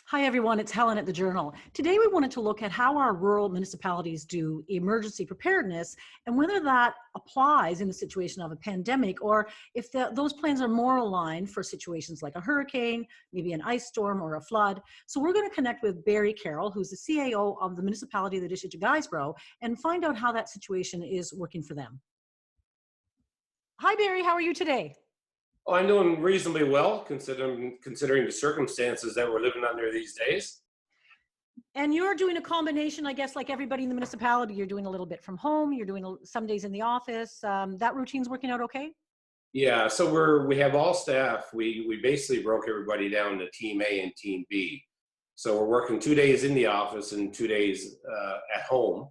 Hi, everyone. It's Helen at the Journal. Today, we wanted to look at how our rural municipalities do emergency preparedness and whether that applies in the situation of a pandemic or if those plans are more aligned for situations like a hurricane, maybe an ice storm or a flood. So we're going to connect with Barry Carroll, who's the CAO of the municipality of the District of Guysborough, and find out how that situation is working for them. Hi, Barry. How are you today? Oh, I'm doing reasonably well considering the circumstances that we're living under these days. And you're doing a combination, I guess, like everybody in the municipality. You're doing a little bit from home. You're doing some days in the office. That routine's working out okay? Yeah, so we have all staff. We basically broke everybody down to Team A and Team B. So we're working 2 days in the office and 2 days at home.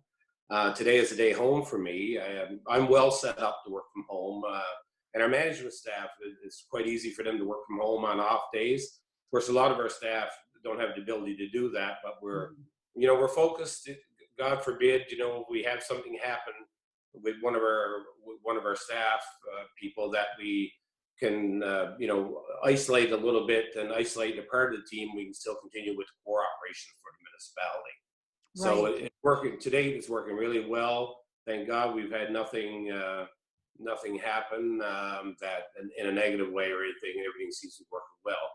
Today is a day home for me. I'm well set up to work from home, and our management staff, it's quite easy for them to work from home on off days. Of course, a lot of our staff don't have the ability to do that, but we're focused. God forbid, we have something happen with one of our staff people that we can isolate a little bit and isolate a part of the team. We can still continue with core operations for the municipality. So Right. it's working today. It's working really well. Thank God we've had nothing happen that in a negative way or anything. Everything seems to be working well.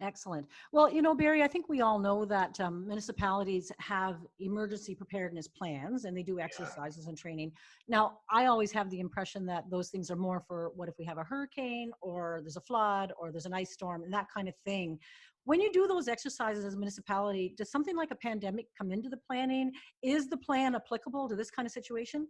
Excellent. Well, Barry, I think we all know that municipalities have emergency preparedness plans and they do Yeah. exercises and training. Now, I always have the impression that those things are more for what if we have a hurricane or there's a flood or there's an ice storm and that kind of thing. When you do those exercises as a municipality, does something like a pandemic come into the planning? Is the plan applicable to this kind of situation?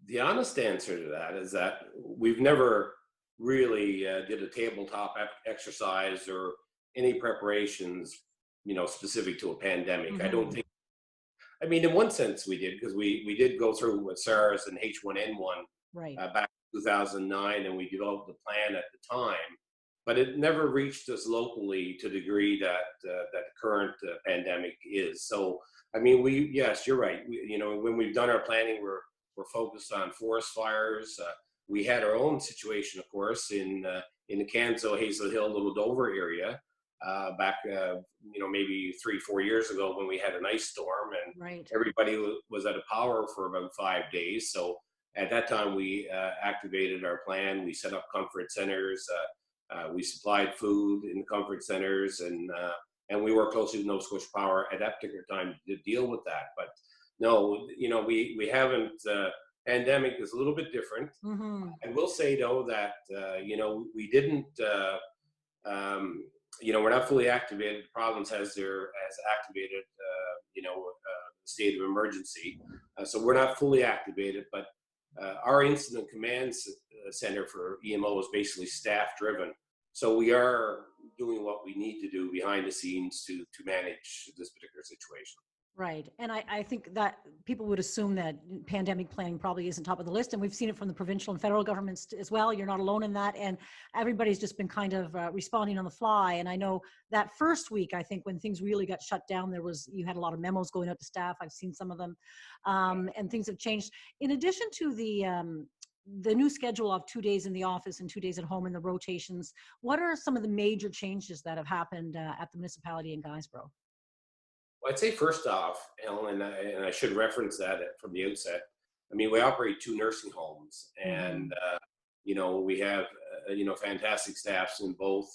The honest answer to that is that we've never really did a tabletop exercise or any preparations, specific to a pandemic. I don't Hmm. think. I mean, in one sense, we did because we did go through with SARS and H1N1 Right. back in 2009, and we developed the plan at the time. But it never reached us locally to the degree that the current pandemic is. So, I mean, yes, you're right. When we've done our planning, we're focused on forest fires. We had our own situation, of course, in the Canso, Hazel Hill, Little Dover area back, maybe 3-4 years ago when we had an ice storm and Right. everybody was out of power for about 5 days. So at that time, we activated our plan. We set up comfort centers. We supplied food in the comfort centers, and we worked closely with Nova Scotia Power at that particular time to deal with that. But no, we haven't. Pandemic is a little bit different. Hmm. I will say though that we didn't. We're not fully activated. The province has activated. State of emergency, so we're not fully activated. But our incident command center for EMO is basically staff driven. So we are doing what we need to do behind the scenes to manage this particular situation. Right. And I think that people would assume that pandemic planning probably isn't top of the list. And we've seen it from the provincial and federal governments as well. You're not alone in that. And everybody's just been kind of responding on the fly. And I know that first week, I think when things really got shut down, you had a lot of memos going out to staff. I've seen some of them, and things have changed. In addition to the new schedule of 2 days in the office and 2 days at home and the rotations, what are some of the major changes that have happened at the municipality in Guysborough? Well, I'd say first off, Ellen, and I should reference that from the outset. I mean, we operate two nursing homes, Hmm. and we have fantastic staffs in both.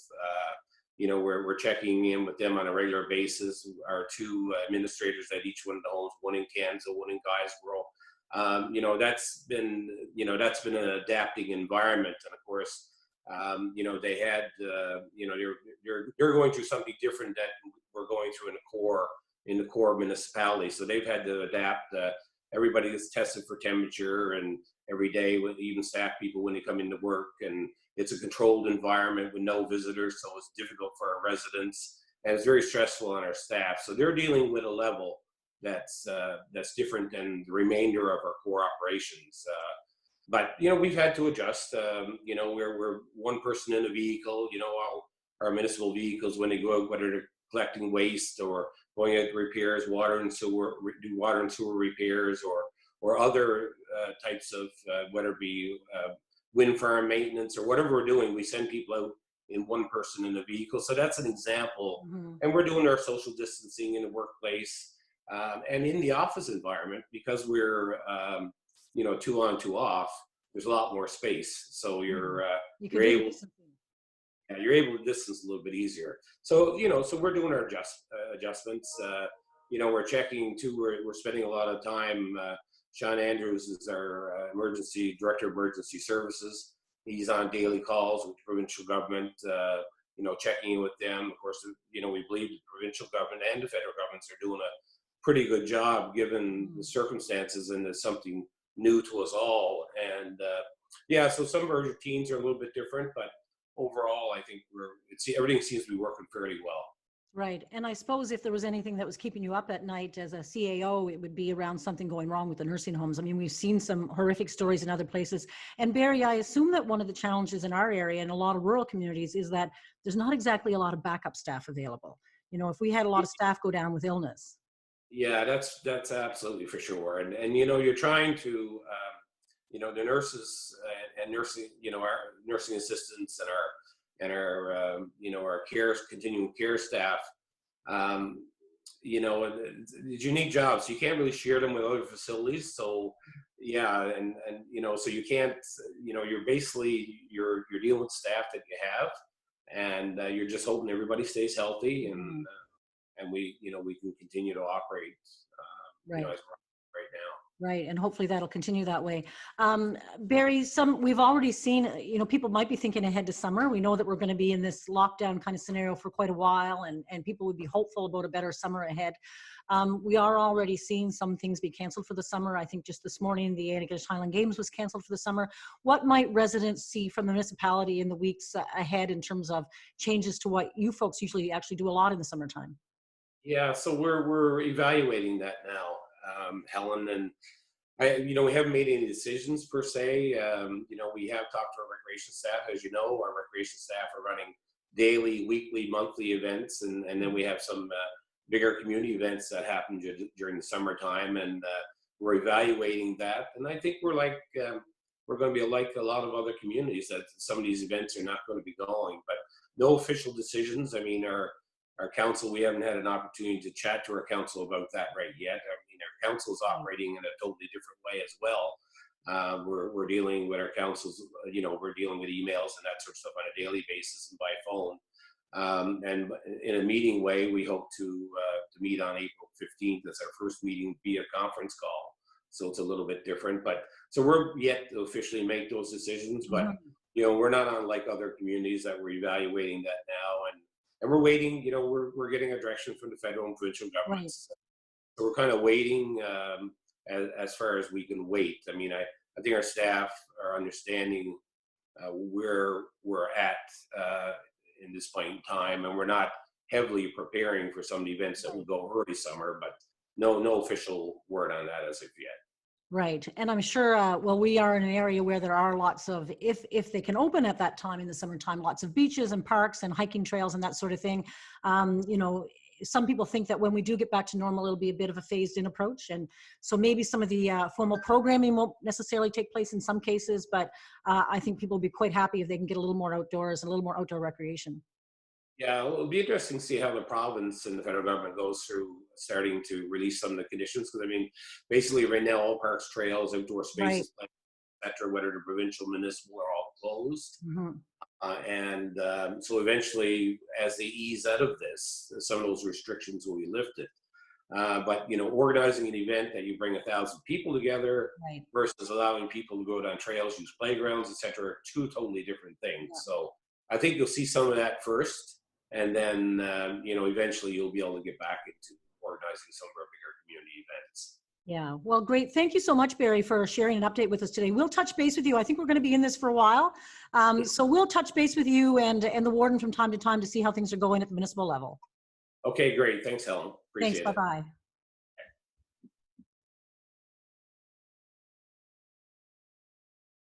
We're checking in with them on a regular basis. Our two administrators at each one of the homes, one in Kansas, one in Guysborough. That's been an adapting environment, and of course, they had, they're going through something different that we're going through in the core municipality. So they've had to adapt. Everybody is tested for temperature, and every day, with even staff people when they come into work, and it's a controlled environment with no visitors, so it's difficult for our residents, and it's very stressful on our staff. So they're dealing with a level that's different than the remainder of our core operations. But we've had to adjust. We're one person in a vehicle. Our municipal vehicles when they go out, whether they're collecting waste or going out to repairs, do water and sewer repairs, or other types of whether it be wind farm maintenance or whatever we're doing. We send people out one person in a vehicle. So that's an example. Mm-hmm. And we're doing our social distancing in the workplace and in the office environment, because we're, 2 on, 2 off. There's a lot more space, so you're able. Yeah, you're able to distance a little bit easier. So, so we're doing our adjustments. We're checking too. We're spending a lot of time. Sean Andrews is our director of emergency services. He's on daily calls with the provincial government, checking in with them. Of course, we believe the provincial government and the federal governments are doing a pretty good job given the circumstances, and it's something new to us all. And so some of our routines are a little bit different, but overall, I think everything seems to be working fairly well. Right. And I suppose if there was anything that was keeping you up at night as a CAO, it would be around something going wrong with the nursing homes. I mean, we've seen some horrific stories in other places. And Barry, I assume that one of the challenges in our area and a lot of rural communities is that there's not exactly a lot of backup staff available. If we had a lot of staff go down with illness. Yeah, that's absolutely for sure. And you're trying to, the nurses and nursing, our nursing assistants and our continuing care staff, it's unique jobs. You can't really share them with other facilities. So yeah, and so you can't, you're basically you're dealing with staff that you have, and you're just hoping everybody stays healthy, and we can continue to operate as we're right now. Right, and hopefully that'll continue that way. Barry, we've already seen, people might be thinking ahead to summer. We know that we're going to be in this lockdown kind of scenario for quite a while, and people would be hopeful about a better summer ahead. We are already seeing some things be canceled for the summer. I think just this morning, the Antigonish Highland Games was canceled for the summer. What might residents see from the municipality in the weeks ahead in terms of changes to what you folks usually actually do a lot in the summertime? Yeah, so we're evaluating that now, Helen, and we haven't made any decisions per se. We have talked to our recreation staff. As you know, our recreation staff are running daily, weekly, monthly events, and then we have some bigger community events that happen during the summertime, and we're evaluating that. And I think we're going to be like a lot of other communities, that some of these events are not going to be going, but no official decisions. I mean, our council, we haven't had an opportunity to chat to our council about that right yet. I mean, our council is operating in a totally different way as well. We're dealing with our councils, we're dealing with emails and that sort of stuff on a daily basis and by phone. And in a meeting way, we hope to meet on April 15th. That's our first meeting via conference call. So it's a little bit different, but so we're yet to officially make those decisions, but we're not unlike other communities that we're evaluating that now. And we're waiting, we're getting a direction from the federal and provincial governments. Right. So we're kind of waiting as far as we can wait. I mean, I think our staff are understanding where we're at in this point in time, and we're not heavily preparing for some of the events that will go early summer, but no official word on that as of yet. Right. And I'm sure, we are in an area where there are lots of, if they can open at that time in the summertime, lots of beaches and parks and hiking trails and that sort of thing. Some people think that when we do get back to normal, it'll be a bit of a phased in approach. And so maybe some of the formal programming won't necessarily take place in some cases, but I think people will be quite happy if they can get a little more outdoors and a little more outdoor recreation. Yeah, well, it'll be interesting to see how the province and the federal government goes through starting to release some of the conditions. Because I mean, basically right now, all parks, trails, outdoor spaces, right, etc., whether the provincial, municipal, are all closed. So eventually, as they ease out of this, some of those restrictions will be lifted. But organizing an event that you bring 1,000 people together, right, versus allowing people to go down trails, use playgrounds, etc., are two totally different things. Yeah. So I think you'll see some of that first. And then, eventually you'll be able to get back into organizing some of our bigger community events. Yeah, well, great. Thank you so much, Barry, for sharing an update with us today. We'll touch base with you. I think we're going to be in this for a while. So we'll touch base with you and the warden from time to time to see how things are going at the municipal level. Okay, great. Thanks, Helen. Appreciate it. Thanks. Bye-bye.